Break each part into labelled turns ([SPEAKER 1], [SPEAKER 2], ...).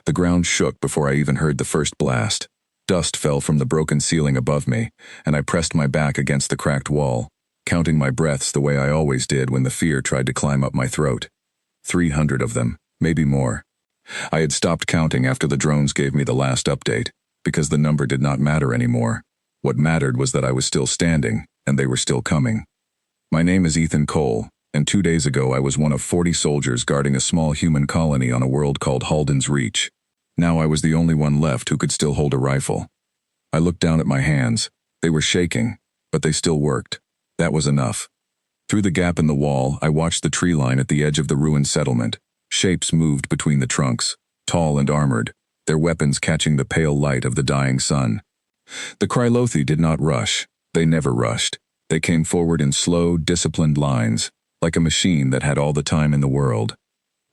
[SPEAKER 1] The ground shook before I even heard the first blast. Dust fell from the broken ceiling above me, and I pressed my back against the cracked wall, counting my breaths the way I always did when the fear tried to climb up my throat. 300 of them, maybe more. I had stopped counting after the drones gave me the last update, because the number did not matter anymore. What mattered was that I was still standing, and they were still coming. My name is Ethan Cole, and 2 days ago I was one of 40 soldiers guarding a small human colony on a world called Halden's Reach. Now I was the only one left who could still hold a rifle. I looked down at my hands. They were shaking, but they still worked. That was enough. Through the gap in the wall, I watched the tree line at the edge of the ruined settlement. Shapes moved between the trunks, tall and armored, their weapons catching the pale light of the dying sun. The Krylothi did not rush. They never rushed. They came forward in slow, disciplined lines, like a machine that had all the time in the world.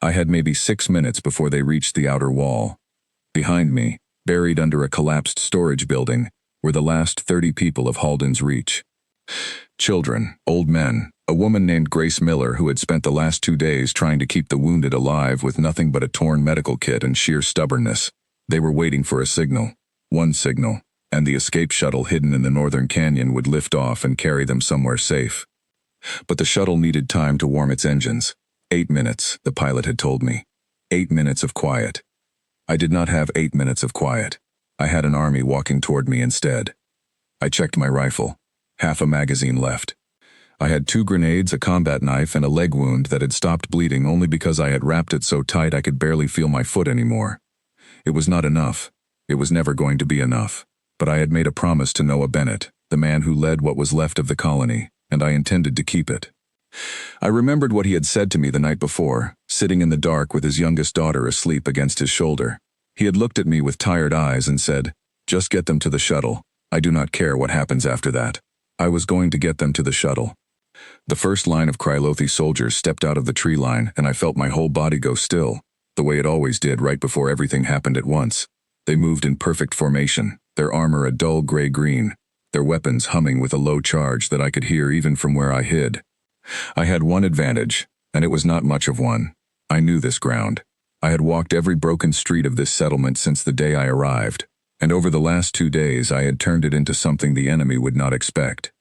[SPEAKER 1] I had maybe 6 minutes before they reached the outer wall. Behind me, buried under a collapsed storage building, were the last 30 people of Halden's Reach. Children, old men, a woman named Grace Miller who had spent the last 2 days trying to keep the wounded alive with nothing but a torn medical kit and sheer stubbornness. They were waiting for a signal. One signal, and the escape shuttle hidden in the northern canyon would lift off and carry them somewhere safe. But the shuttle needed time to warm its engines. 8 minutes, the pilot had told me. 8 minutes of quiet. I did not have 8 minutes of quiet. I had an army walking toward me instead. I checked my rifle. Half a magazine left. I had 2 grenades, a combat knife, and a leg wound that had stopped bleeding only because I had wrapped it so tight I could barely feel my foot anymore. It was not enough. It was never going to be enough. But I had made a promise to Noah Bennett, the man who led what was left of the colony, and I intended to keep it. I remembered what he had said to me the night before, sitting in the dark with his youngest daughter asleep against his shoulder. He had looked at me with tired eyes and said, "Just get them to the shuttle. I do not care what happens after that." I was going to get them to the shuttle. The first line of Krylothi soldiers stepped out of the tree line, and I felt my whole body go still, the way it always did right before everything happened at once. They moved in perfect formation, their armor a dull gray-green, their weapons humming with a low charge that I could hear even from where I hid. I had one advantage, and it was not much of one. I knew this ground. I had walked every broken street of this settlement since the day I arrived, and over the last 2 days I had turned it into something the enemy would not expect.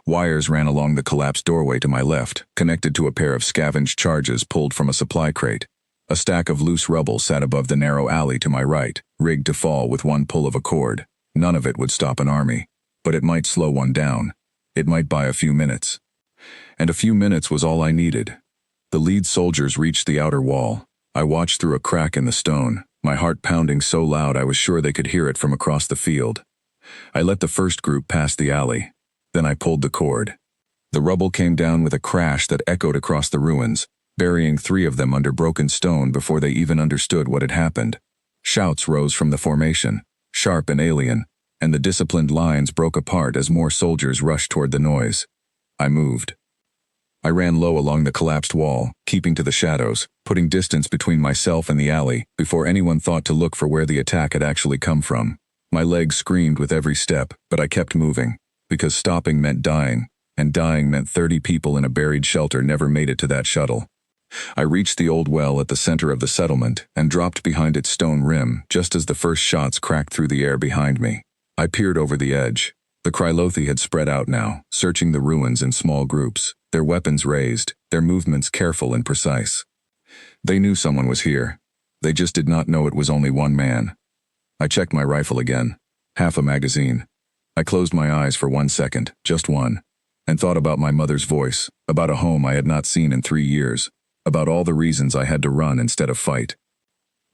[SPEAKER 1] Wires ran along the collapsed doorway to my left, connected to a pair of scavenged charges pulled from a supply crate. A stack of loose rubble sat above the narrow alley to my right, rigged to fall with one pull of a cord. None of it would stop an army, but it might slow one down. It might buy a few minutes. And a few minutes was all I needed. The lead soldiers reached the outer wall. I watched through a crack in the stone, my heart pounding so loud I was sure they could hear it from across the field. I let the first group pass the alley. Then I pulled the cord. The rubble came down with a crash that echoed across the ruins, burying 3 of them under broken stone before they even understood what had happened. Shouts rose from the formation, sharp and alien, and the disciplined lines broke apart as more soldiers rushed toward the noise. I moved. I ran low along the collapsed wall, keeping to the shadows, putting distance between myself and the alley before anyone thought to look for where the attack had actually come from. My legs screamed with every step, but I kept moving, because stopping meant dying, and dying meant 30 people in a buried shelter never made it to that shuttle. I reached the old well at the center of the settlement and dropped behind its stone rim just as the first shots cracked through the air behind me. I peered over the edge. The Krylothi had spread out now, searching the ruins in small groups, their weapons raised, their movements careful and precise. They knew someone was here. They just did not know it was only one man. I checked my rifle again. Half a magazine. I closed my eyes for 1 second, just one, and thought about my mother's voice, about a home I had not seen in 3 years, about all the reasons I had to run instead of fight.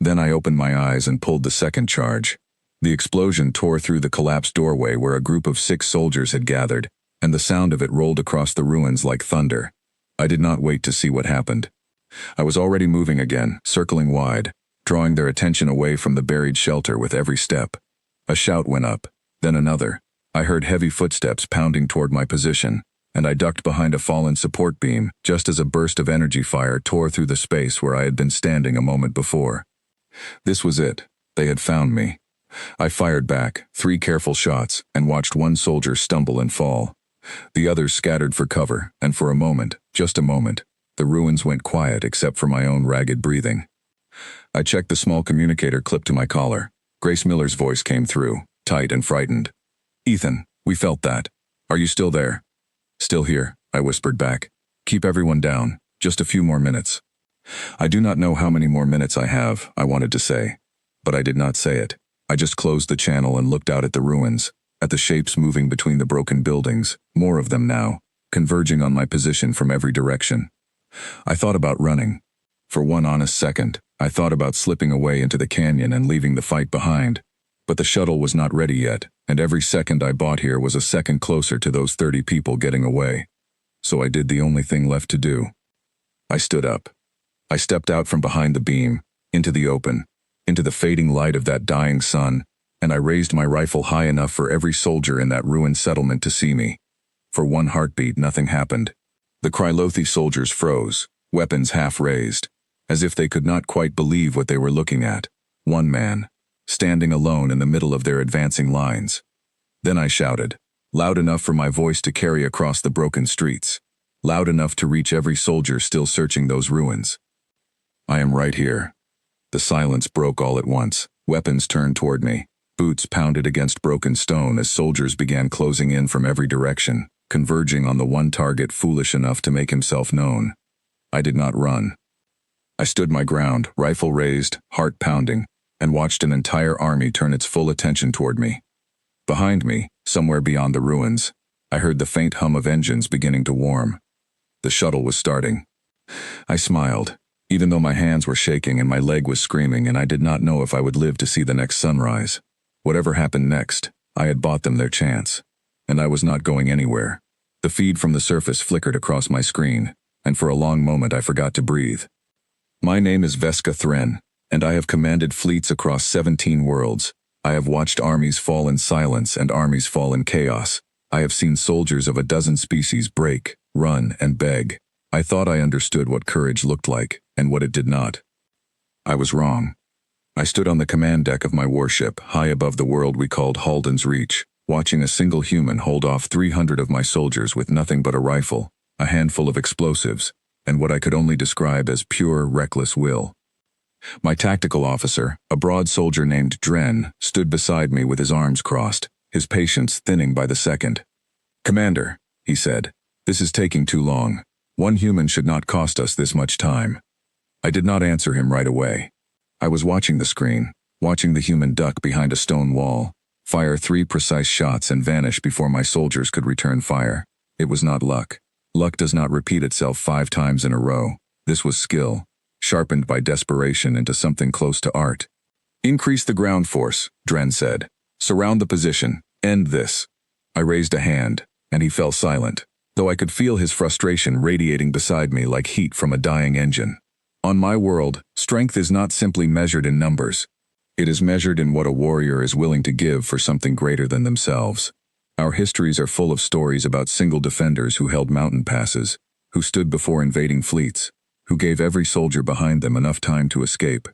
[SPEAKER 1] Then I opened my eyes and pulled the second charge. The explosion tore through the collapsed doorway where a group of 6 soldiers had gathered, and the sound of it rolled across the ruins like thunder. I did not wait to see what happened. I was already moving again, circling wide, drawing their attention away from the buried shelter with every step. A shout went up, then another. I heard heavy footsteps pounding toward my position, and I ducked behind a fallen support beam just as a burst of energy fire tore through the space where I had been standing a moment before. This was it. They had found me. I fired back, 3 careful shots, and watched one soldier stumble and fall. The others scattered for cover, and for a moment, just a moment, the ruins went quiet except for my own ragged breathing. I checked the small communicator clipped to my collar. Grace Miller's voice came through, tight and frightened. "Ethan, we felt that. Are you still there?" "Still here," I whispered back. "Keep everyone down. Just a few more minutes." I do not know how many more minutes I have, I wanted to say. But I did not say it. I just closed the channel and looked out at the ruins, at the shapes moving between the broken buildings, more of them now, converging on my position from every direction. I thought about running. For one honest second, I thought about slipping away into the canyon and leaving the fight behind. But the shuttle was not ready yet, and every second I bought here was a second closer to those 30 people getting away. So I did the only thing left to do. I stood up. I stepped out from behind the beam, into the open, into the fading light of that dying sun, and I raised my rifle high enough for every soldier in that ruined settlement to see me. For one heartbeat, nothing happened. The Krylothi soldiers froze, weapons half raised, as if they could not quite believe what they were looking at. One man, standing alone in the middle of their advancing lines. Then I shouted, loud enough for my voice to carry across the broken streets, loud enough to reach every soldier still searching those ruins. "I am right here." The silence broke all at once. Weapons turned toward me. Boots pounded against broken stone as soldiers began closing in from every direction, converging on the one target foolish enough to make himself known. I did not run. I stood my ground, rifle raised, heart pounding, and watched an entire army turn its full attention toward me. Behind me, somewhere beyond the ruins, I heard the faint hum of engines beginning to warm. The shuttle was starting. I smiled, even though my hands were shaking and my leg was screaming and I did not know if I would live to see the next sunrise. Whatever happened next, I had bought them their chance. And I was not going anywhere. The feed from the surface flickered across my screen, and for a long moment I forgot to breathe. "My name is Veska Thren, and I have commanded fleets across 17 worlds. I have watched armies fall in silence and armies fall in chaos. I have seen soldiers of a dozen species break, run, and beg. I thought I understood what courage looked like, and what it did not. I was wrong. I stood on the command deck of my warship, high above the world we called Halden's Reach, watching a single human hold off 300 of my soldiers with nothing but a rifle, a handful of explosives, and what I could only describe as pure, reckless will. My tactical officer, a broad soldier named Dren, stood beside me with his arms crossed, his patience thinning by the second. "Commander," he said, "this is taking too long. One human should not cost us this much time." I did not answer him right away. I was watching the screen, watching the human duck behind a stone wall, fire 3 precise shots and vanish before my soldiers could return fire. It was not luck. Luck does not repeat itself 5 times in a row. This was skill, sharpened by desperation into something close to art. "Increase the ground force," Dren said. "Surround the position. End this." I raised a hand, and he fell silent, though I could feel his frustration radiating beside me like heat from a dying engine. On my world, strength is not simply measured in numbers. It is measured in what a warrior is willing to give for something greater than themselves. Our histories are full of stories about single defenders who held mountain passes, who stood before invading fleets, who gave every soldier behind them enough time to escape.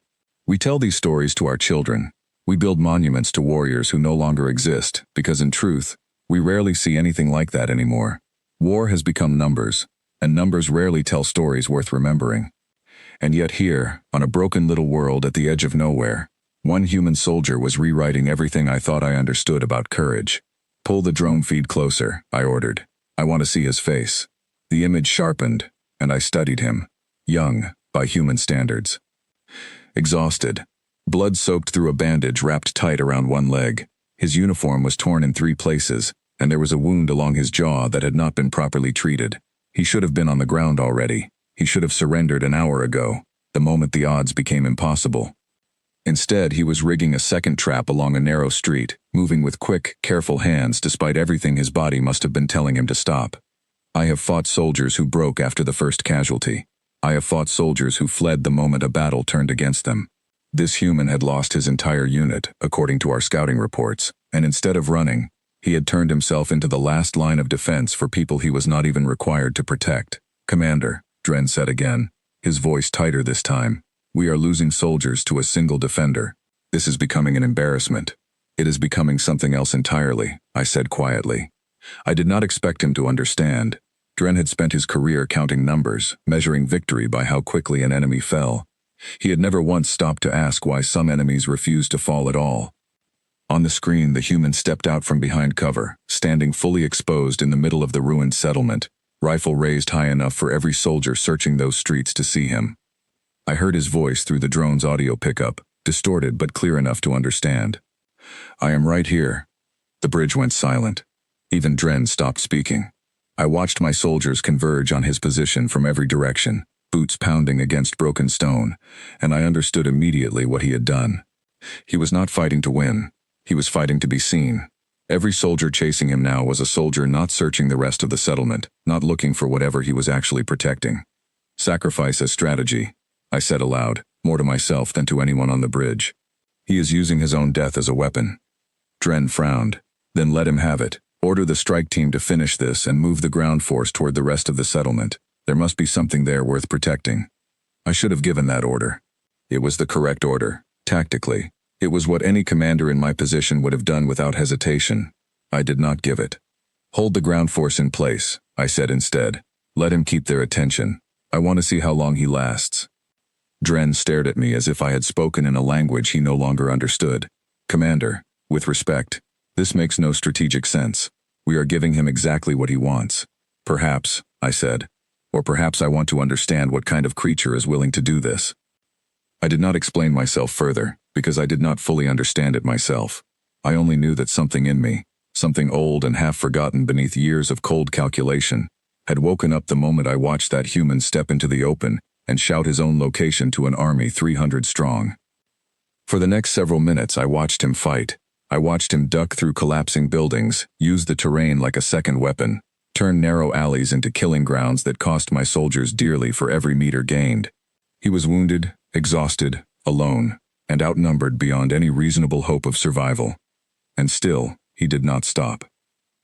[SPEAKER 1] We tell these stories to our children. We build monuments to warriors who no longer exist, because in truth, we rarely see anything like that anymore. War has become numbers, and numbers rarely tell stories worth remembering. And yet here, on a broken little world at the edge of nowhere, one human soldier was rewriting everything I thought I understood about courage. "Pull the drone feed closer," I ordered. "I want to see his face." The image sharpened, and I studied him. Young, by human standards. Exhausted. Blood soaked through a bandage wrapped tight around one leg. His uniform was torn in 3 places, and there was a wound along his jaw that had not been properly treated. He should have been on the ground already. He should have surrendered an hour ago, the moment the odds became impossible. Instead, he was rigging a second trap along a narrow street, moving with quick, careful hands despite everything his body must have been telling him to stop. I have fought soldiers who broke after the first casualty. I have fought soldiers who fled the moment a battle turned against them. This human had lost his entire unit, according to our scouting reports, and instead of running, he had turned himself into the last line of defense for people he was not even required to protect. "Commander," Dren said again, his voice tighter this time, "we are losing soldiers to a single defender. This is becoming an embarrassment." "It is becoming something else entirely," I said quietly. I did not expect him to understand. Dren had spent his career counting numbers, measuring victory by how quickly an enemy fell. He had never once stopped to ask why some enemies refused to fall at all. On the screen, the human stepped out from behind cover, standing fully exposed in the middle of the ruined settlement, rifle raised high enough for every soldier searching those streets to see him. I heard his voice through the drone's audio pickup, distorted but clear enough to understand. "I am right here." The bridge went silent. Even Dren stopped speaking. I watched my soldiers converge on his position from every direction, boots pounding against broken stone, and I understood immediately what he had done. He was not fighting to win. He was fighting to be seen. Every soldier chasing him now was a soldier not searching the rest of the settlement, not looking for whatever he was actually protecting. "Sacrifice as strategy," I said aloud, more to myself than to anyone on the bridge. "He is using his own death as a weapon." Dren frowned. "Then let him have it. Order the strike team to finish this and move the ground force toward the rest of the settlement. There must be something there worth protecting." I should have given that order. It was the correct order, tactically. It was what any commander in my position would have done without hesitation. I did not give it. "Hold the ground force in place," I said instead. "Let him keep their attention. I want to see how long he lasts." Dren stared at me as if I had spoken in a language he no longer understood. "Commander, with respect, this makes no strategic sense. We are giving him exactly what he wants." "Perhaps," I said. "Or perhaps I want to understand what kind of creature is willing to do this." I did not explain myself further, because I did not fully understand it myself. I only knew that something in me, something old and half-forgotten beneath years of cold calculation, had woken up the moment I watched that human step into the open and shout his own location to an army 300 strong. For the next several minutes I watched him fight. I watched him duck through collapsing buildings, use the terrain like a second weapon, turn narrow alleys into killing grounds that cost my soldiers dearly for every meter gained. He was wounded, exhausted, alone, and outnumbered beyond any reasonable hope of survival. And still, he did not stop.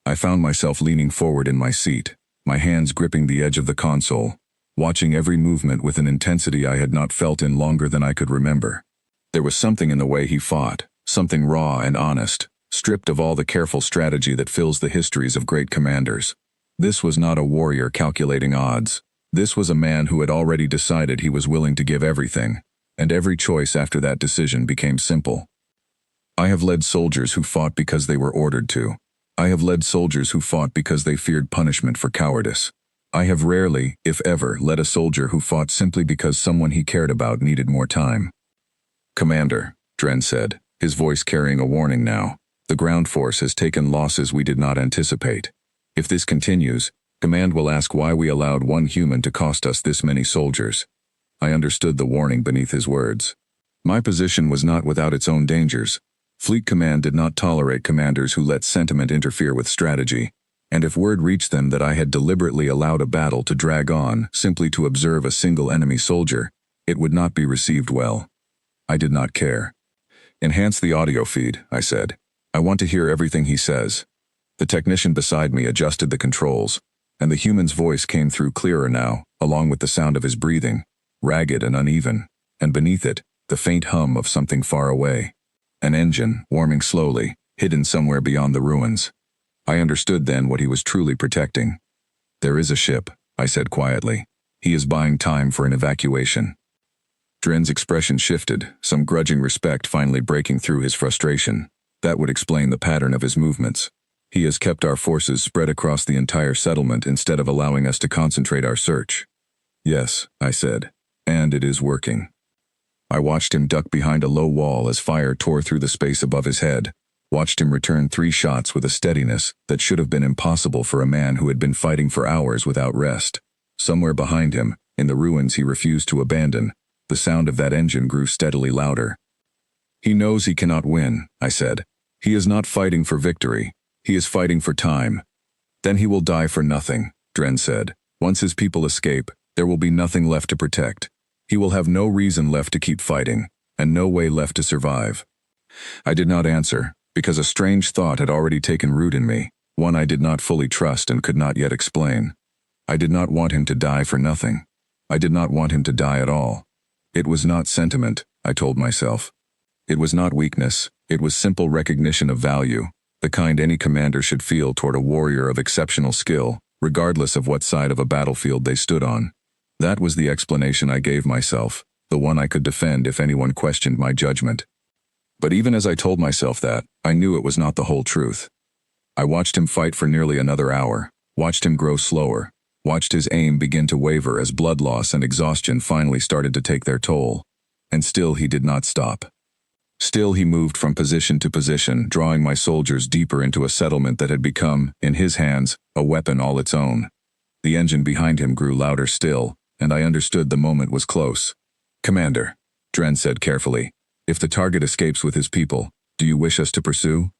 [SPEAKER 1] I found myself leaning forward in my seat, my hands gripping the edge of the console, watching every movement with an intensity I had not felt in longer than I could remember. There was something in the way he fought, something raw and honest, stripped of all the careful strategy that fills the histories of great commanders. This was not a warrior calculating odds. This was a man who had already decided he was willing to give everything, and every choice after that decision became simple. I have led soldiers who fought because they were ordered to. I have led soldiers who fought because they feared punishment for cowardice. I have rarely, if ever, led a soldier who fought simply because someone he cared about needed more time. "Commander," Dren said, his voice carrying a warning now, "the ground force has taken losses we did not anticipate. If this continues, Command will ask why we allowed one human to cost us this many soldiers." I understood the warning beneath his words. My position was not without its own dangers. Fleet Command did not tolerate commanders who let sentiment interfere with strategy, and if word reached them that I had deliberately allowed a battle to drag on simply to observe a single enemy soldier, it would not be received well. I did not care. "Enhance the audio feed," I said. "I want to hear everything he says." The technician beside me adjusted the controls, and the human's voice came through clearer now, along with the sound of his breathing, ragged and uneven, and beneath it, the faint hum of something far away. An engine, warming slowly, hidden somewhere beyond the ruins. I understood then what he was truly protecting. "There is a ship," I said quietly. "He is buying time for an evacuation." Dren's expression shifted, some grudging respect finally breaking through his frustration. That would explain the pattern of his movements. He has kept our forces spread across the entire settlement instead of allowing us to concentrate our search. "Yes," I said, "and it is working." I watched him duck behind a low wall as fire tore through the space above his head, watched him return 3 shots with a steadiness that should have been impossible for a man who had been fighting for hours without rest. Somewhere behind him, in the ruins he refused to abandon, the sound of that engine grew steadily louder. "He knows he cannot win," I said. "He is not fighting for victory. He is fighting for time." "Then he will die for nothing," Dren said. "Once his people escape, there will be nothing left to protect. He will have no reason left to keep fighting, and no way left to survive." I did not answer, because a strange thought had already taken root in me, one I did not fully trust and could not yet explain. I did not want him to die for nothing. I did not want him to die at all. It was not sentiment, I told myself. It was not weakness, it was simple recognition of value, the kind any commander should feel toward a warrior of exceptional skill, regardless of what side of a battlefield they stood on. That was the explanation I gave myself, the one I could defend if anyone questioned my judgment. But even as I told myself that, I knew it was not the whole truth. I watched him fight for nearly another hour, watched him grow slower, watched his aim begin to waver as blood loss and exhaustion finally started to take their toll. And still he did not stop. Still he moved from position to position, drawing my soldiers deeper into a settlement that had become, in his hands, a weapon all its own. The engine behind him grew louder still, and I understood the moment was close. "Commander," Dren said carefully, "if the target escapes with his people, do you wish us to pursue?"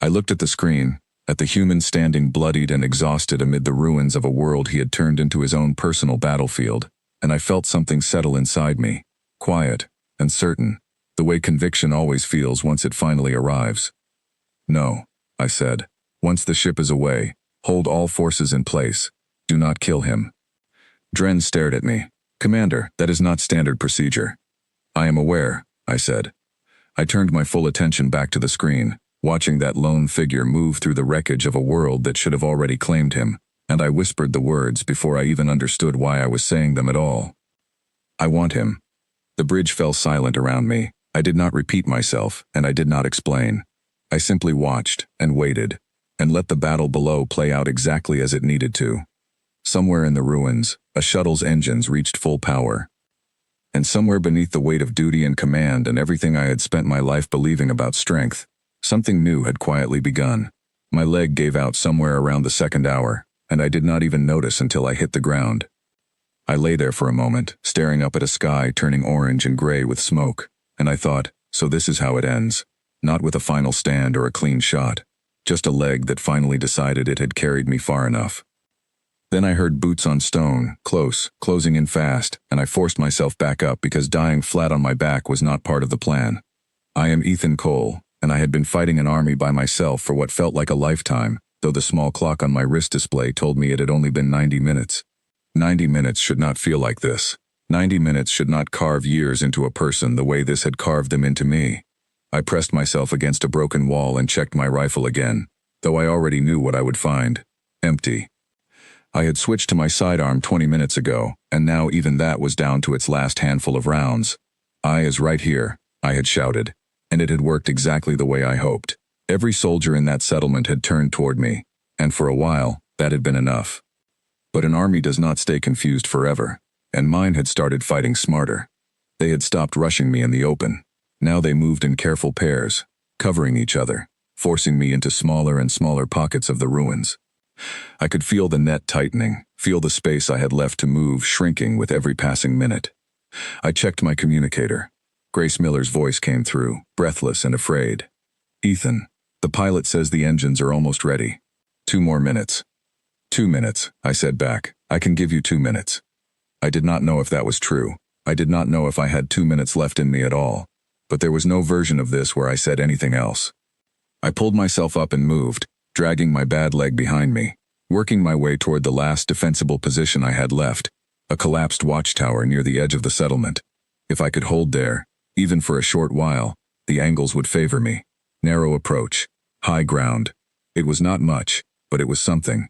[SPEAKER 1] I looked at the screen, at the human standing bloodied and exhausted amid the ruins of a world he had turned into his own personal battlefield, and I felt something settle inside me, quiet and certain, the way conviction always feels once it finally arrives. "No," I said. "Once the ship is away, hold all forces in place. Do not kill him." Dren stared at me. "Commander, that is not standard procedure." "I am aware," I said. I turned my full attention back to the screen, watching that lone figure move through the wreckage of a world that should have already claimed him, and I whispered the words before I even understood why I was saying them at all. "I want him." The bridge fell silent around me. I did not repeat myself, and I did not explain. I simply watched, and waited, and let the battle below play out exactly as it needed to. Somewhere in the ruins, a shuttle's engines reached full power. And somewhere beneath the weight of duty and command and everything I had spent my life believing about strength, something new had quietly begun. My leg gave out somewhere around the second hour, and I did not even notice until I hit the ground. I lay there for a moment, staring up at a sky turning orange and gray with smoke, and I thought, so this is how it ends. Not with a final stand or a clean shot. Just a leg that finally decided it had carried me far enough. Then I heard boots on stone, close, closing in fast, and I forced myself back up because dying flat on my back was not part of the plan. I am Ethan Cole, and I had been fighting an army by myself for what felt like a lifetime, though the small clock on my wrist display told me it had only been 90 minutes. 90 minutes should not feel like this. 90 minutes should not carve years into a person the way this had carved them into me. I pressed myself against a broken wall and checked my rifle again, though I already knew what I would find. Empty. I had switched to my sidearm 20 minutes ago, and now even that was down to its last handful of rounds. "I is right here," I had shouted, and it had worked exactly the way I hoped. Every soldier in that settlement had turned toward me, and for a while, that had been enough. But an army does not stay confused forever, and mine had started fighting smarter. They had stopped rushing me in the open. Now they moved in careful pairs, covering each other, forcing me into smaller and smaller pockets of the ruins. I could feel the net tightening, feel the space I had left to move shrinking with every passing minute. I checked my communicator. Grace Miller's voice came through, breathless and afraid. "Ethan, the pilot says the engines are almost ready. 2 more minutes." 2 minutes, I said back. "I can give you 2 minutes." I did not know if that was true. I did not know if I had 2 minutes left in me at all. But there was no version of this where I said anything else. I pulled myself up and moved, dragging my bad leg behind me, working my way toward the last defensible position I had left, a collapsed watchtower near the edge of the settlement. If I could hold there, even for a short while, the angles would favor me. Narrow approach, high ground. It was not much, but it was something.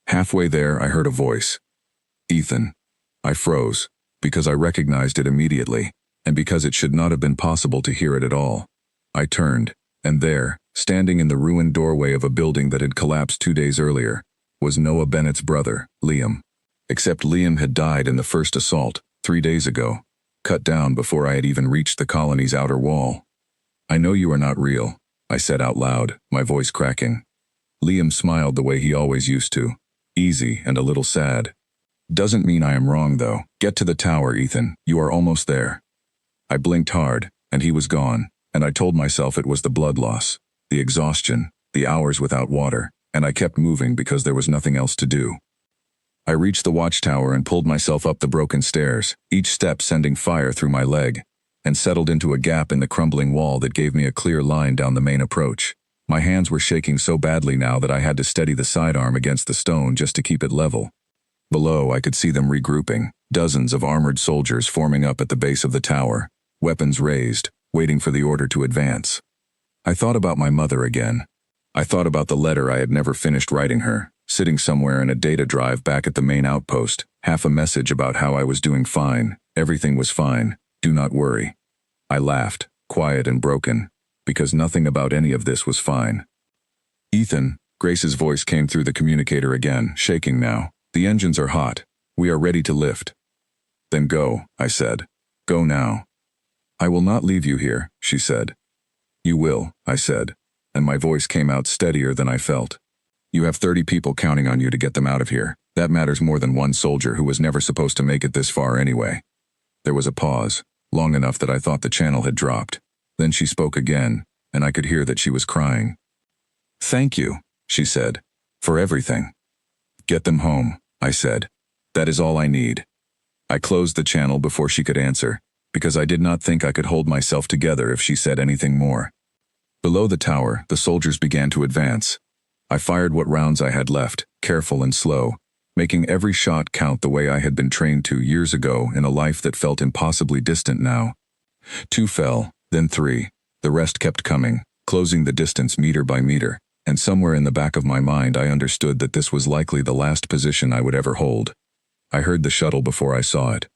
[SPEAKER 1] Halfway there, I heard a voice. "Ethan." I froze, because I recognized it immediately, and because it should not have been possible to hear it at all. I turned, and there, standing in the ruined doorway of a building that had collapsed 2 days earlier, was Noah Bennett's brother, Liam. Except Liam had died in the first assault, 3 days ago, cut down before I had even reached the colony's outer wall. "I know you are not real," I said out loud, my voice cracking. Liam smiled the way he always used to, easy and a little sad. "Doesn't mean I am wrong, though. Get to the tower, Ethan. You are almost there." I blinked hard, and he was gone, and I told myself it was the blood loss, the exhaustion, the hours without water, and I kept moving because there was nothing else to do. I reached the watchtower and pulled myself up the broken stairs, each step sending fire through my leg, and settled into a gap in the crumbling wall that gave me a clear line down the main approach. My hands were shaking so badly now that I had to steady the sidearm against the stone just to keep it level. Below, I could see them regrouping, dozens of armored soldiers forming up at the base of the tower, weapons raised, waiting for the order to advance. I thought about my mother again. I thought about the letter I had never finished writing her, sitting somewhere in a data drive back at the main outpost, Half a message about how I was doing fine, everything was fine, do not worry. I laughed, quiet and broken, because nothing about any of this was fine. Ethan, Grace's voice came through the communicator again, shaking now. The engines are hot. We are ready to lift. Then go, I said. Go now. I will not leave you here, she said. You will, I said, and my voice came out steadier than I felt. You have 30 people counting on you to get them out of here. That matters more than one soldier who was never supposed to make it this far anyway. There was a pause, long enough that I thought the channel had dropped. Then she spoke again, and I could hear that she was crying. Thank you, she said, for everything. Get them home, I said. That is all I need. I closed the channel before she could answer, because I did not think I could hold myself together if she said anything more. Below the tower, the soldiers began to advance. I fired what rounds I had left, careful and slow, making every shot count the way I had been trained to years ago in a life that felt impossibly distant now. 2 fell, then 3. The rest kept coming, closing the distance meter by meter, and somewhere in the back of my mind I understood that this was likely the last position I would ever hold. I heard the shuttle before I saw it.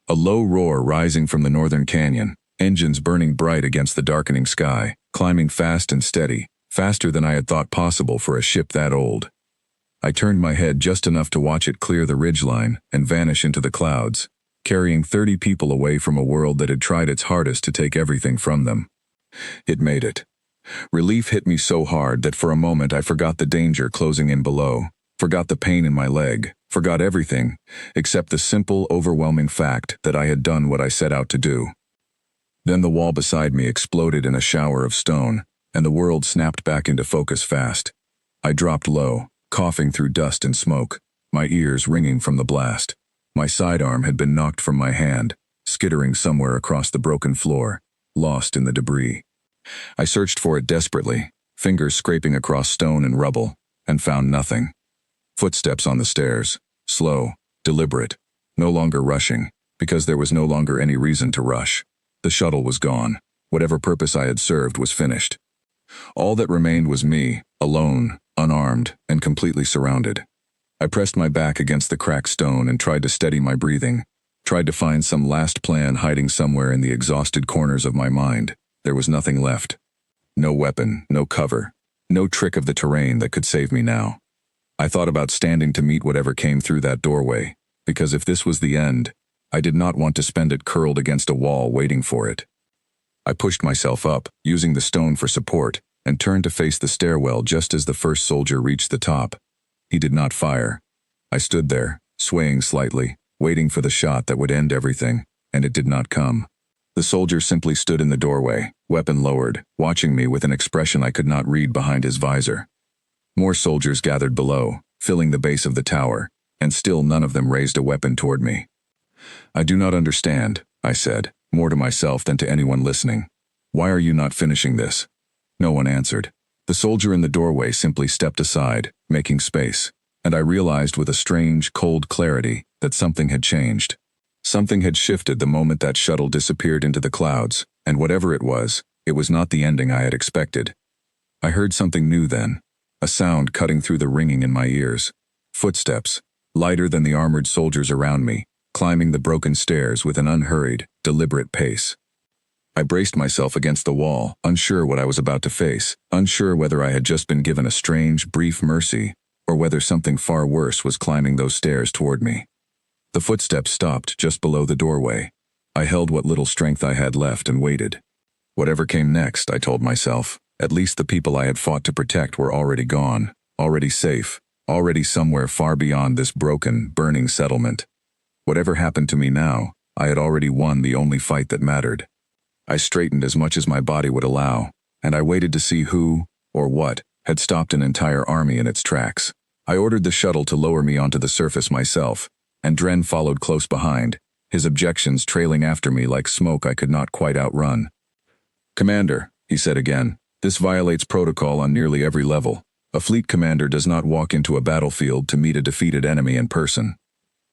[SPEAKER 1] A low roar rising from the northern canyon, engines burning bright against the darkening sky, climbing fast and steady, faster than I had thought possible for a ship that old. I turned my head just enough to watch it clear the ridgeline and vanish into the clouds, carrying 30 people away from a world that had tried its hardest to take everything from them. It made it. Relief hit me so hard that for a moment I forgot the danger closing in below, forgot the pain in my leg, forgot everything, except the simple, overwhelming fact that I had done what I set out to do. Then the wall beside me exploded in a shower of stone, and the world snapped back into focus fast. I dropped low, coughing through dust and smoke, my ears ringing from the blast. My sidearm had been knocked from my hand, skittering somewhere across the broken floor, lost in the debris. I searched for it desperately, fingers scraping across stone and rubble, and found nothing. Footsteps on the stairs, slow, deliberate, no longer rushing, because there was no longer any reason to rush. The shuttle was gone. Whatever purpose I had served was finished. All that remained was me, alone, unarmed, and completely surrounded. I pressed my back against the cracked stone and tried to steady my breathing, tried to find some last plan hiding somewhere in the exhausted corners of my mind. There was nothing left. No weapon, no cover, no trick of the terrain that could save me now. I thought about standing to meet whatever came through that doorway, because if this was the end, I did not want to spend it curled against a wall waiting for it. I pushed myself up, using the stone for support, and turned to face the stairwell just as the first soldier reached the top. He did not fire. I stood there, swaying slightly, waiting for the shot that would end everything, and it did not come. The soldier simply stood in the doorway, weapon lowered, watching me with an expression I could not read behind his visor. More soldiers gathered below, filling the base of the tower, and still none of them raised a weapon toward me. I do not understand, I said, more to myself than to anyone listening. Why are you not finishing this? No one answered. The soldier in the doorway simply stepped aside, making space, and I realized with a strange, cold clarity that something had changed. Something had shifted the moment that shuttle disappeared into the clouds, and whatever it was not the ending I had expected. I heard something new then, a sound cutting through the ringing in my ears. Footsteps, lighter than the armored soldiers around me, climbing the broken stairs with an unhurried, deliberate pace. I braced myself against the wall, unsure what I was about to face, unsure whether I had just been given a strange, brief mercy, or whether something far worse was climbing those stairs toward me. The footsteps stopped just below the doorway. I held what little strength I had left and waited. Whatever came next, I told myself, at least the people I had fought to protect were already gone, already safe, already somewhere far beyond this broken, burning settlement. Whatever happened to me now, I had already won the only fight that mattered. I straightened as much as my body would allow, and I waited to see who, or what, had stopped an entire army in its tracks. I ordered the shuttle to lower me onto the surface myself, and Dren followed close behind, his objections trailing after me like smoke I could not quite outrun. "Commander," he said again, "this violates protocol on nearly every level. A fleet commander does not walk into a battlefield to meet a defeated enemy in person."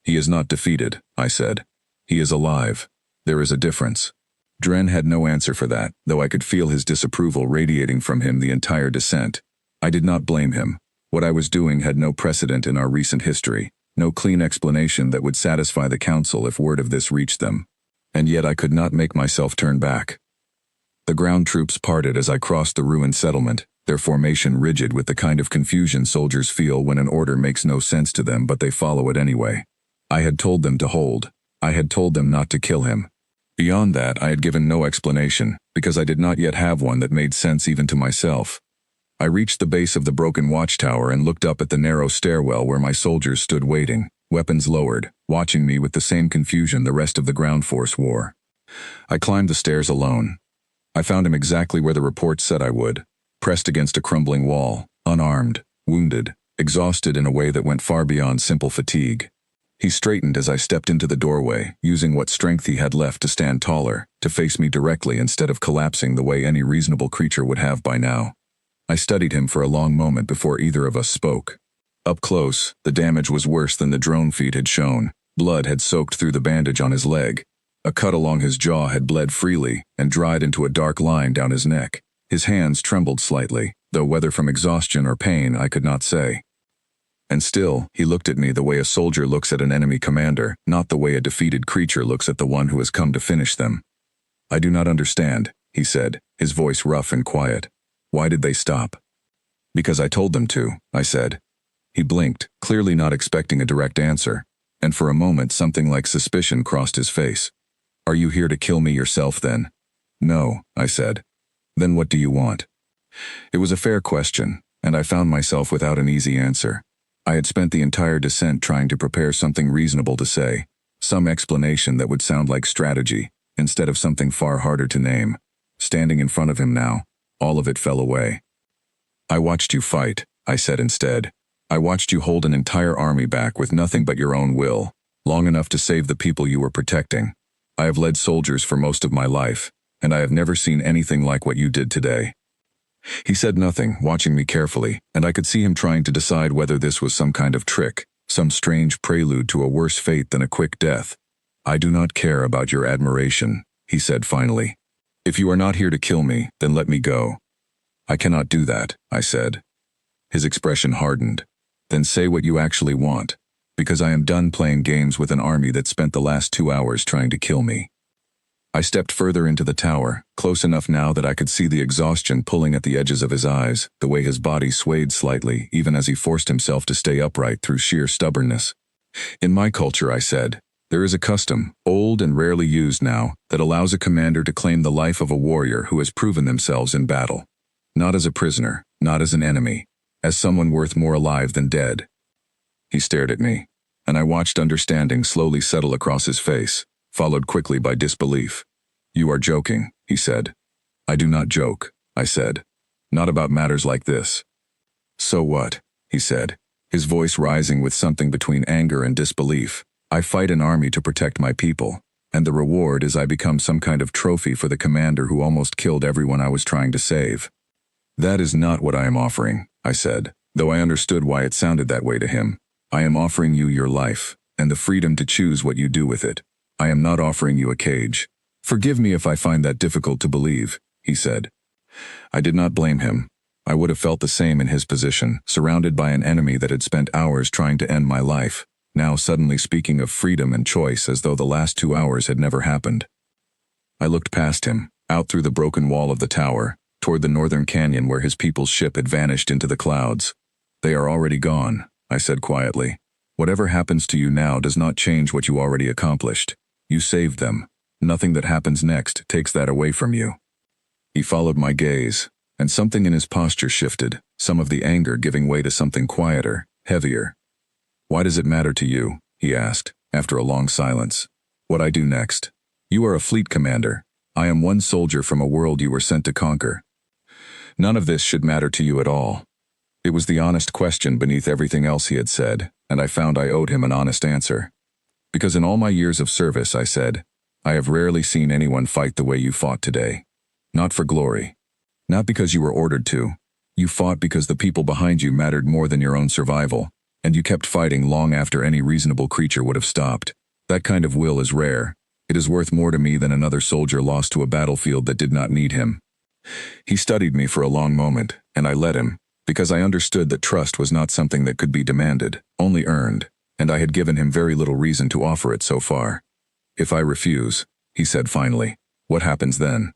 [SPEAKER 1] "He is not defeated," I said. "He is alive. There is a difference." Dren had no answer for that, though I could feel his disapproval radiating from him the entire descent. I did not blame him. What I was doing had no precedent in our recent history, No clean explanation that would satisfy the council if word of this reached them. And yet I could not make myself turn back. The ground troops parted as I crossed the ruined settlement, their formation rigid with the kind of confusion soldiers feel when an order makes no sense to them but they follow it anyway. I had told them to hold. I had told them not to kill him. Beyond that, I had given no explanation, because I did not yet have one that made sense even to myself. I reached the base of the broken watchtower and looked up at the narrow stairwell where my soldiers stood waiting, weapons lowered, watching me with the same confusion the rest of the ground force wore. I climbed the stairs alone. I found him exactly where the reports said I would, pressed against a crumbling wall, unarmed, wounded, exhausted in a way that went far beyond simple fatigue. He straightened as I stepped into the doorway, using what strength he had left to stand taller, to face me directly instead of collapsing the way any reasonable creature would have by now. I studied him for a long moment before either of us spoke. Up close, the damage was worse than the drone feed had shown. Blood had soaked through the bandage on his leg. A cut along his jaw had bled freely and dried into a dark line down his neck. His hands trembled slightly, though whether from exhaustion or pain I could not say. And still, he looked at me the way a soldier looks at an enemy commander, not the way a defeated creature looks at the one who has come to finish them. "I do not understand," he said, his voice rough and quiet. "Why did they stop?" "Because I told them to," I said. He blinked, clearly not expecting a direct answer, and for a moment something like suspicion crossed his face. "Are you here to kill me yourself then?" "No," I said. "Then what do you want?" It was a fair question, and I found myself without an easy answer. I had spent the entire descent trying to prepare something reasonable to say, some explanation that would sound like strategy, instead of something far harder to name. Standing in front of him now, all of it fell away. "I watched you fight," I said instead. "I watched you hold an entire army back with nothing but your own will, long enough to save the people you were protecting. I have led soldiers for most of my life, and I have never seen anything like what you did today." He said nothing, watching me carefully, and I could see him trying to decide whether this was some kind of trick, some strange prelude to a worse fate than a quick death. "I do not care about your admiration," he said finally. "If you are not here to kill me, then let me go." "I cannot do that," I said. His expression hardened. "Then say what you actually want, because I am done playing games with an army that spent the last 2 hours trying to kill me." I stepped further into the tower, close enough now that I could see the exhaustion pulling at the edges of his eyes, the way his body swayed slightly even as he forced himself to stay upright through sheer stubbornness. "In my culture," I said, "there is a custom, old and rarely used now, that allows a commander to claim the life of a warrior who has proven themselves in battle. Not as a prisoner, not as an enemy, as someone worth more alive than dead." He stared at me, and I watched understanding slowly settle across his face, followed quickly by disbelief. "You are joking," he said. "I do not joke," I said. "Not about matters like this." "So what?" he said, his voice rising with something between anger and disbelief. "I fight an army to protect my people, and the reward is I become some kind of trophy for the commander who almost killed everyone I was trying to save." "That is not what I am offering," I said, though I understood why it sounded that way to him. "I am offering you your life, and the freedom to choose what you do with it. I am not offering you a cage." "Forgive me if I find that difficult to believe," he said. I did not blame him. I would have felt the same in his position, surrounded by an enemy that had spent hours trying to end my life, now suddenly speaking of freedom and choice as though the last 2 hours had never happened. I looked past him, out through the broken wall of the tower, toward the northern canyon where his people's ship had vanished into the clouds. "They are already gone," I said quietly. "Whatever happens to you now does not change what you already accomplished. You saved them. Nothing that happens next takes that away from you." He followed my gaze, and something in his posture shifted, some of the anger giving way to something quieter, heavier. "Why does it matter to you?" he asked, after a long silence. "What I do next? You are a fleet commander. I am one soldier from a world you were sent to conquer. None of this should matter to you at all." It was the honest question beneath everything else he had said, and I found I owed him an honest answer. "Because in all my years of service," I said, "I have rarely seen anyone fight the way you fought today. Not for glory. Not because you were ordered to. You fought because the people behind you mattered more than your own survival, and you kept fighting long after any reasonable creature would have stopped. That kind of will is rare. It is worth more to me than another soldier lost to a battlefield that did not need him." He studied me for a long moment, and I let him, because I understood that trust was not something that could be demanded, only earned, and I had given him very little reason to offer it so far. "If I refuse," he said finally, "what happens then?"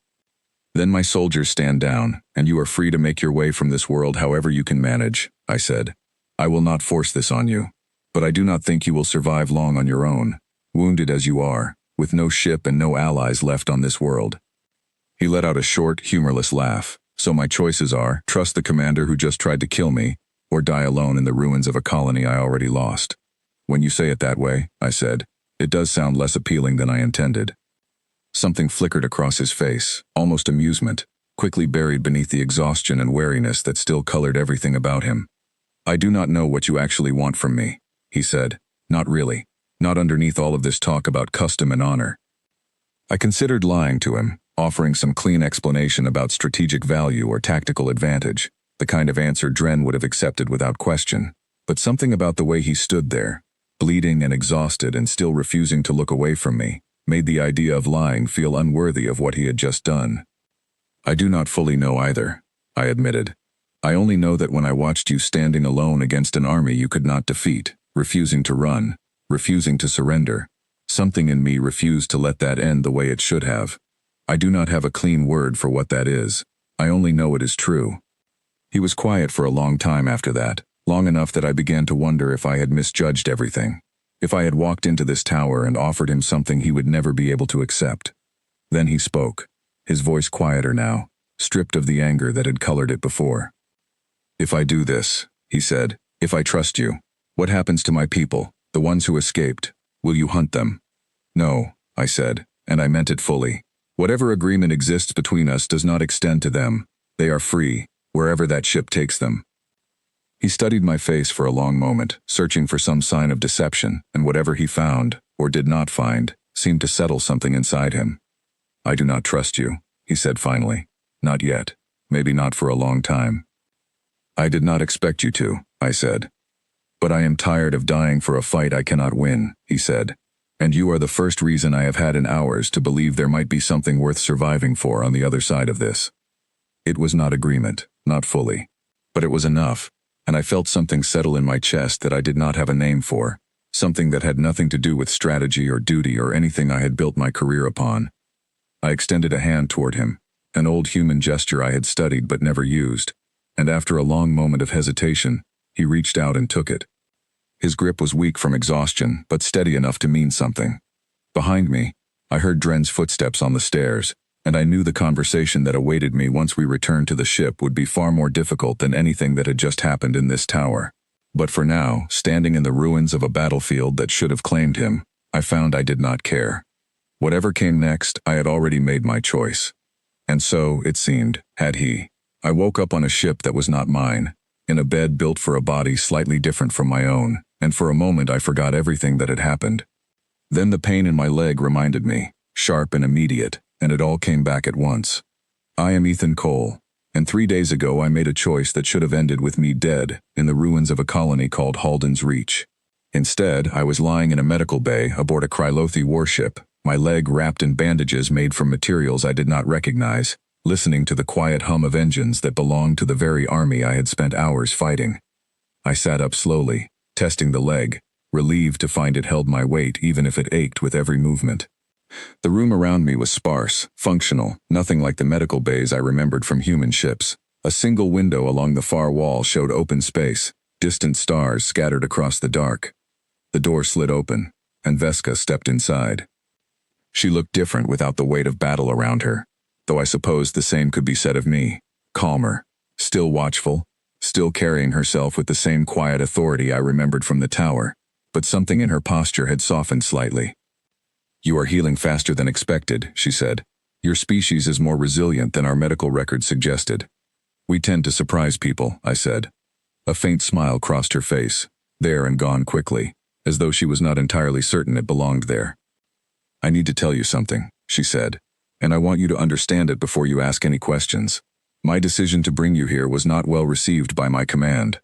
[SPEAKER 1] "Then my soldiers stand down, and you are free to make your way from this world however you can manage," I said. "I will not force this on you, but I do not think you will survive long on your own, wounded as you are, with no ship and no allies left on this world." He let out a short, humorless laugh. "So my choices are, trust the commander who just tried to kill me, or die alone in the ruins of a colony I already lost." "When you say it that way," I said, "it does sound less appealing than I intended." Something flickered across his face, almost amusement, quickly buried beneath the exhaustion and wariness that still colored everything about him. "I do not know what you actually want from me," he said. "Not really. Not underneath all of this talk about custom and honor." I considered lying to him, offering some clean explanation about strategic value or tactical advantage, the kind of answer Dren would have accepted without question. But something about the way he stood there, bleeding and exhausted and still refusing to look away from me, made the idea of lying feel unworthy of what he had just done. "I do not fully know either," I admitted. "I only know that when I watched you standing alone against an army you could not defeat, refusing to run, refusing to surrender, something in me refused to let that end the way it should have. I do not have a clean word for what that is. I only know it is true." He was quiet for a long time after that, long enough that I began to wonder if I had misjudged everything, if I had walked into this tower and offered him something he would never be able to accept. Then he spoke, his voice quieter now, stripped of the anger that had colored it before. "If I do this," he said, "if I trust you, what happens to my people, the ones who escaped? Will you hunt them?" "No," I said, and I meant it fully. "Whatever agreement exists between us does not extend to them. They are free, wherever that ship takes them." He studied my face for a long moment, searching for some sign of deception, and whatever he found, or did not find, seemed to settle something inside him. "I do not trust you," he said finally. "Not yet. Maybe not for a long time." "I did not expect you to," I said. "But I am tired of dying for a fight I cannot win," he said. "And you are the first reason I have had in hours to believe there might be something worth surviving for on the other side of this." It was not agreement, not fully. But it was enough, and I felt something settle in my chest that I did not have a name for, something that had nothing to do with strategy or duty or anything I had built my career upon. I extended a hand toward him, an old human gesture I had studied but never used, and after a long moment of hesitation, he reached out and took it. His grip was weak from exhaustion, but steady enough to mean something. Behind me, I heard Dren's footsteps on the stairs, and I knew the conversation that awaited me once we returned to the ship would be far more difficult than anything that had just happened in this tower. But for now, standing in the ruins of a battlefield that should have claimed him, I found I did not care. Whatever came next, I had already made my choice. And so, it seemed, had he. I woke up on a ship that was not mine, in a bed built for a body slightly different from my own, and for a moment I forgot everything that had happened. Then the pain in my leg reminded me, sharp and immediate, and it all came back at once. I am Ethan Cole, and 3 days ago I made a choice that should have ended with me dead in the ruins of a colony called Halden's Reach. Instead, I was lying in a medical bay aboard a Krylothi warship, my leg wrapped in bandages made from materials I did not recognize, listening to the quiet hum of engines that belonged to the very army I had spent hours fighting. I sat up slowly, testing the leg, relieved to find it held my weight even if it ached with every movement. The room around me was sparse, functional, nothing like the medical bays I remembered from human ships. A single window along the far wall showed open space, distant stars scattered across the dark. The door slid open, and Veska stepped inside. She looked different without the weight of battle around her, though I suppose the same could be said of me. Calmer, still watchful, still carrying herself with the same quiet authority I remembered from the tower, but something in her posture had softened slightly. "You are healing faster than expected," she said. "Your species is more resilient than our medical records suggested." "We tend to surprise people," I said. A faint smile crossed her face, there and gone quickly, as though she was not entirely certain it belonged there. "I need to tell you something," she said, "and I want you to understand it before you ask any questions. My decision to bring you here was not well received by my command."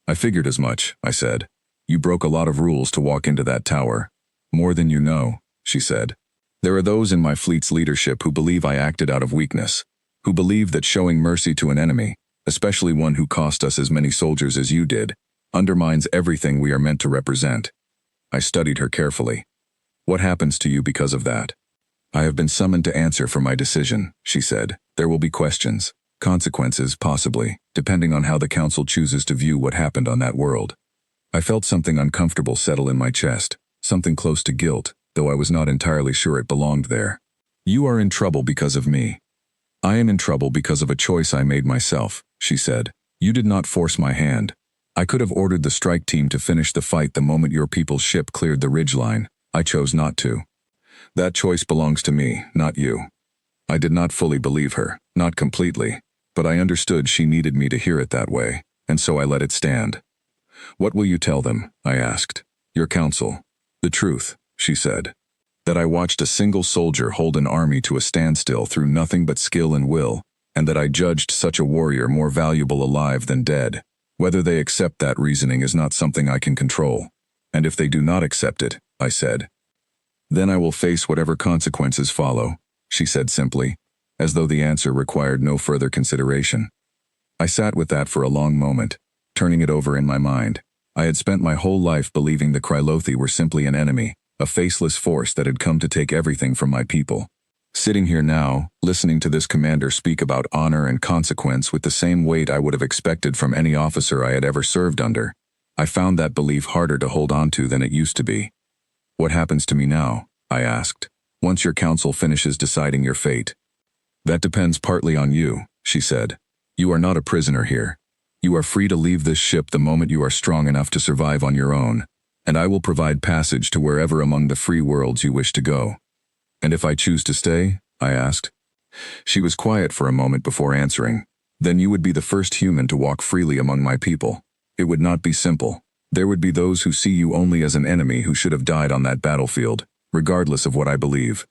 [SPEAKER 1] "I figured as much," I said. "You broke a lot of rules to walk into that tower. More than you know," she said. "There are those in my fleet's leadership who believe I acted out of weakness, who believe that showing mercy to an enemy, especially one who cost us as many soldiers as you did, undermines everything we are meant to represent. I studied her carefully. What happens to you because of that? I have been summoned to answer for my decision, she said. There will be questions, consequences, possibly, depending on how the council chooses to view what happened on that world. I felt something uncomfortable settle in my chest, something close to guilt, though I was not entirely sure it belonged there. You are in trouble because of me. I am in trouble because of a choice I made myself, she said. You did not force my hand. I could have ordered the strike team to finish the fight the moment your people's ship cleared the ridgeline. I chose not to. That choice belongs to me, not you. I did not fully believe her, not completely, but I understood she needed me to hear it that way, and so I let it stand. What will you tell them? I asked. Your counsel. The truth, she said. That I watched a single soldier hold an army to a standstill through nothing but skill and will, and that I judged such a warrior more valuable alive than dead. Whether they accept that reasoning is not something I can control. And if they do not accept it, I said, then I will face whatever consequences follow, she said simply, as though the answer required no further consideration. I sat with that for a long moment, turning it over in my mind. I had spent my whole life believing the Krylothi were simply an enemy, a faceless force that had come to take everything from my people. Sitting here now, listening to this commander speak about honor and consequence with the same weight I would have expected from any officer I had ever served under, I found that belief harder to hold on to than it used to be. What happens to me now? I asked. Once your council finishes deciding your fate. That depends partly on you, she said. You are not a prisoner here. You are free to leave this ship the moment you are strong enough to survive on your own, and I will provide passage to wherever among the free worlds you wish to go. And if I choose to stay? I asked. She was quiet for a moment before answering. Then you would be the first human to walk freely among my people. It would not be simple. There would be those who see you only as an enemy who should have died on that battlefield, regardless of what I believe.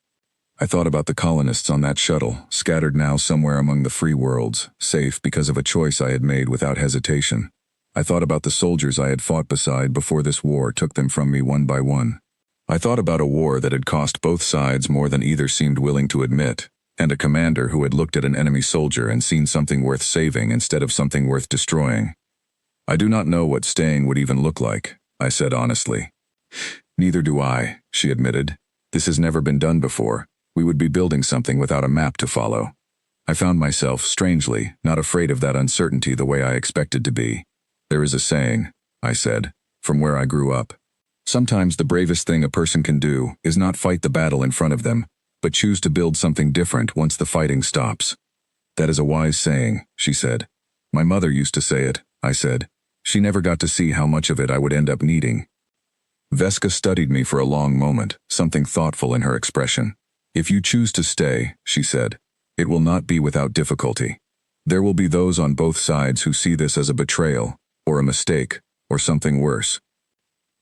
[SPEAKER 1] I thought about the colonists on that shuttle, scattered now somewhere among the free worlds, safe because of a choice I had made without hesitation. I thought about the soldiers I had fought beside before this war took them from me one by one. I thought about a war that had cost both sides more than either seemed willing to admit, and a commander who had looked at an enemy soldier and seen something worth saving instead of something worth destroying. I do not know what staying would even look like, I said honestly. Neither do I, she admitted. This has never been done before. We would be building something without a map to follow. I found myself, strangely, not afraid of that uncertainty the way I expected to be. There is a saying, I said, from where I grew up. Sometimes the bravest thing a person can do is not fight the battle in front of them, but choose to build something different once the fighting stops. That is a wise saying, she said. My mother used to say it, I said. She never got to see how much of it I would end up needing. Veska studied me for a long moment, something thoughtful in her expression. If you choose to stay, she said, it will not be without difficulty. There will be those on both sides who see this as a betrayal, or a mistake, or something worse.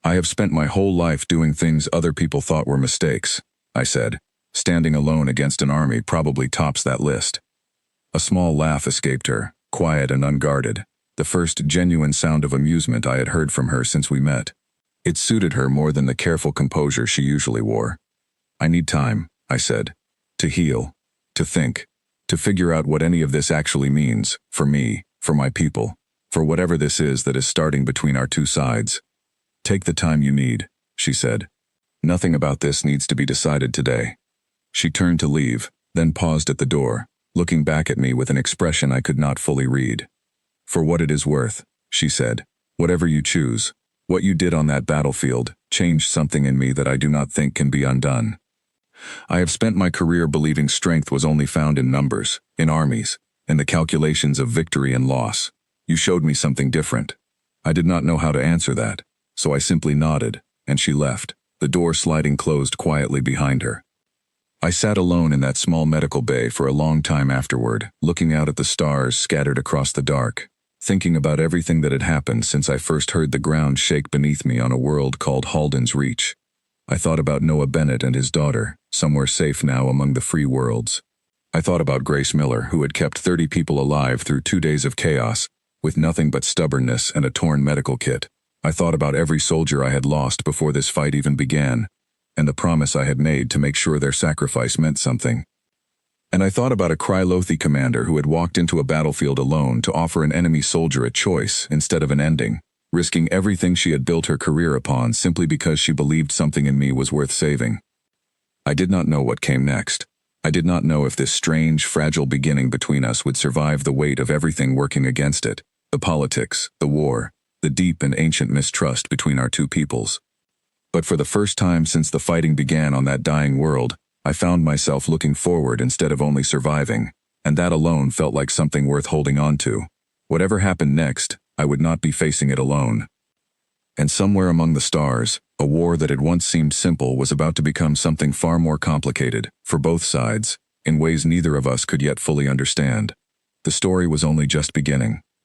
[SPEAKER 1] I have spent my whole life doing things other people thought were mistakes, I said. Standing alone against an army probably tops that list. A small laugh escaped her, quiet and unguarded, the first genuine sound of amusement I had heard from her since we met. It suited her more than the careful composure she usually wore. I need time, I said, to heal, to think, to figure out what any of this actually means, for me, for my people, for whatever this is that is starting between our two sides. Take the time you need, she said. Nothing about this needs to be decided today. She turned to leave, then paused at the door, looking back at me with an expression I could not fully read. For what it is worth, she said, whatever you choose, what you did on that battlefield changed something in me that I do not think can be undone. I have spent my career believing strength was only found in numbers, in armies, in the calculations of victory and loss. You showed me something different. I did not know how to answer that, so I simply nodded, and she left, the door sliding closed quietly behind her. I sat alone in that small medical bay for a long time afterward, looking out at the stars scattered across the dark, thinking about everything that had happened since I first heard the ground shake beneath me on a world called Halden's Reach. I thought about Noah Bennett and his daughter, somewhere safe now among the free worlds. I thought about Grace Miller, who had kept 30 people alive through 2 days of chaos, with nothing but stubbornness and a torn medical kit. I thought about every soldier I had lost before this fight even began, and the promise I had made to make sure their sacrifice meant something. And I thought about a Krylothi commander who had walked into a battlefield alone to offer an enemy soldier a choice instead of an ending, risking everything she had built her career upon simply because she believed something in me was worth saving. I did not know what came next. I did not know if this strange, fragile beginning between us would survive the weight of everything working against it, the politics, the war, the deep and ancient mistrust between our two peoples. But for the first time since the fighting began on that dying world, I found myself looking forward instead of only surviving, and that alone felt like something worth holding on to. Whatever happened next, I would not be facing it alone. And somewhere among the stars, a war that had once seemed simple was about to become something far more complicated, for both sides, in ways neither of us could yet fully understand. The story was only just beginning.